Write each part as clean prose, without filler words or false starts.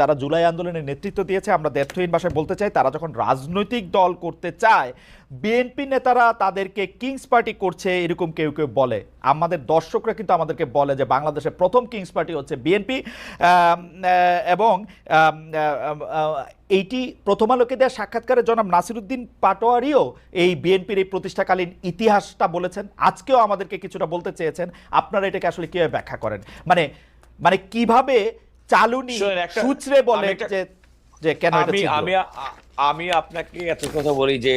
যারা জুলাই আন্দোলনের নেতৃত্ব দিয়েছে, আমরা দ্ব্যর্থহীন ভাষায় বলতে চাই, তারা যখন রাজনৈতিক দল করতে চায়, বিএনপি নেতারা তাদেরকে কিংস পার্টি করছে এরকম কেউ কেউ বলে। আমাদের দর্শকরা কিন্তু আমাদেরকে বলে যে বাংলাদেশের প্রথম কিংস পার্টি হচ্ছে বিএনপি, এবং এইটি প্রথম আলোকে দেওয়া সাক্ষাৎকারে জনাব নাসিরউদ্দিন পাটোয়ারিও এই বিএনপির এই প্রতিষ্ঠাকালীন ইতিহাসটা বলেছেন, আজকেও আমাদেরকে কিছুটা বলতে চেয়েছেন। আপনারা এটাকে আসলে কিভাবে ব্যাখ্যা করেন? মানে কিভাবে চালুনি সূত্রে বলে যে কেন এটা ছিল? আমি আপনাকে এত কথা বলি যে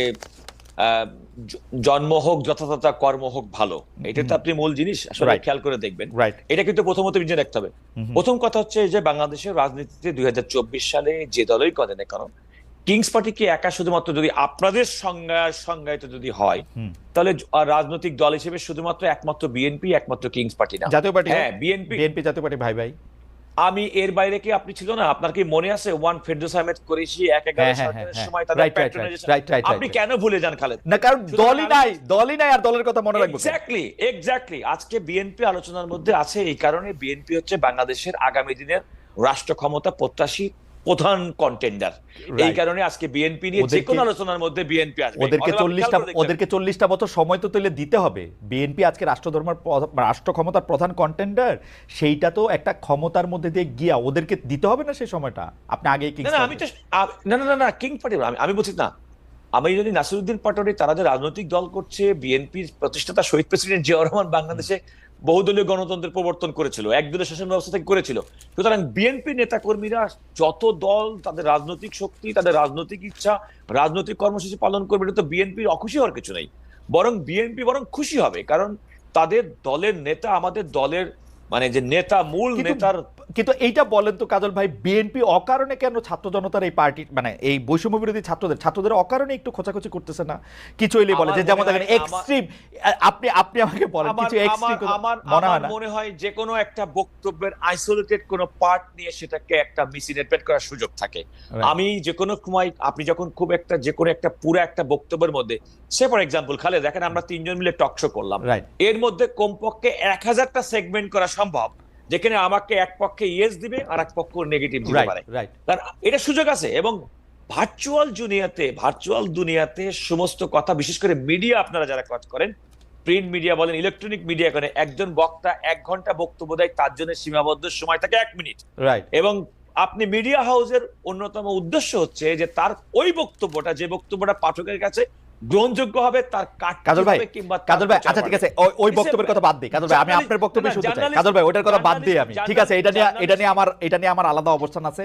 জন্ম হোক যথাযথ, কর্ম হোক ভালো, এটা তো আপনি মূল জিনিস আসলে খেয়াল করে দেখবেন। এটা কিন্তু প্রথমত বিজয় রাখতে হবে। প্রথম কথা হচ্ছে যে বাংলাদেশের রাজনীতিতে 2024 সালে যে দলই করে না কেন, কিংস পার্টি কি একা শুধুমাত্র যদি আপনাদের সংজ্ঞায়িত যদি হয়, তাহলে রাজনৈতিক দল হিসেবে শুধুমাত্র একমাত্র বিএনপি, একমাত্র কিংস পার্টি না, জাতীয় পার্টি। হ্যাঁ, বিএনপি জাতীয় পার্টি ভাই ভাই। আমি এর বাইরে কি আপনি ছিল না? আপনার কি মনে আছে ওয়ান ফেরদৌস আহমেদ কুরেশি 1/11 সরকারের সময় তাদের প্যাট্রোনাইজেশন, আপনি কেন ভুলে যান খালেদ? না, কারণ দলই নাই আর দলের কথা মনে রাখবো। এক্স্যাক্টলি আজকে বিএনপি আলোচনার মধ্যে আছে, এই কারণে বিএনপি হচ্ছে বাংলাদেশের আগামী দিনের রাষ্ট্র ক্ষমতা প্রত্যাশী প্রধান কন্টেন্ডার। এই কারণে আজকে বিএনপি নিয়ে যে কোনো আলোচনার মধ্যে বিএনপি আসবে। ওদেরকে 40টা বছর সময় তো তুলে দিতে হবে। বিএনপি আজকে রাষ্ট্র ক্ষমতার প্রধান কন্টেন্ডার, সেইটা তো একটা ক্ষমতার মধ্যে দিয়ে গিয়া ওদেরকে দিতে হবে না সেই সময়টা। আপনি আগে না কিং পার্টি আমি বলছি না। আমি যদি নাসিরউদ্দিন পাটোয়ারি তারা যে রাজনৈতিক দল করছে, বিএনপির প্রতিষ্ঠাতা শহীদ প্রেসিডেন্ট জিয়াউর রহমান বাংলাদেশে বহুদলীয় গণতন্ত্রের প্রবর্তন করেছিল, একদলীয় শাসন ব্যবস্থা থেকে করেছিল। সুতরাং বিএনপি নেতা কর্মীরা যত দল, তাদের রাজনৈতিক শক্তি, তাদের রাজনৈতিক ইচ্ছা, রাজনৈতিক কর্মসূচি পালন করবে, এটা তো বিএনপির অখুশি হওয়ার কিছু নেই। বিএনপি খুশি হবে, কারণ তাদের দলের নেতা আমাদের দলের মানে যে নেতা, মূল নেতার। কিন্তু এইটা বলেন তো কাজল ভাই, বিএনপি অকারণে কেন ছাত্র জনতার এই পার্টি মানে এই বৈষম্য বিরোধী ছাত্রদের অকারণে একটু খোঁচাখুচি করতেছে না? কিছু হইলে বলে যে যেমন দেখেন এক্সট্রিম। আপনি আমাকে বলেন কিছু এক্সট্রিম আমার মনে হয় যে কোনো একটা বক্তব্যের আইসোলেটেড কোনো পার্ট নিয়ে সেটাকে একটা মিসইন্টারপ্রেট করার সুযোগ থাকে। আমি যে কোনো সময় আপনি যখন খুব একটা যে কোনো একটা পুরো একটা বক্তব্যের মধ্যে, সে ফর এক্সাম্পল খালে দেখেন আমরা তিনজন মিলে টক শো করলাম, এর মধ্যে কমপক্ষে 1000টা সেগমেন্ট করা সম্ভব যেখানে আমাকে এক পক্ষে ইয়েস দিবে আর এক পক্ষ নেগেটিভ দিতে পারে। কারণ এটা সুযোগ আছে। এবং ভার্চুয়াল দুনিয়াতে সমস্ত কথা, বিশেষ করে মিডিয়া, আপনারা যারা কাজ করেন, প্রিন্ট মিডিয়া বলেন, ইলেকট্রনিক মিডিয়া করেন, একজন বক্তা 1 ঘন্টা বক্তব্য দেয়, তার জন্য সীমাবদ্ধ সময় থাকে 1 মিনিট। এবং আপনি মিডিয়া হাউসের অন্যতম উদ্দেশ্য হচ্ছে যে তার ওই বক্তব্যটা, যে বক্তব্যটা পাঠকের কাছে গ্রহণযোগ্য হবে, তার কাজল ভাই আচ্ছা ঠিক আছে, ওই বক্তব্যের কথা বাদ দিই কাজল ভাই, আমি আপনার বক্তব্য শুনতে চাই। কাজল ভাই ওটার কথা বাদ দিই আমি, ঠিক আছে, এটা নিয়ে আমার আলাদা অবস্থান আছে।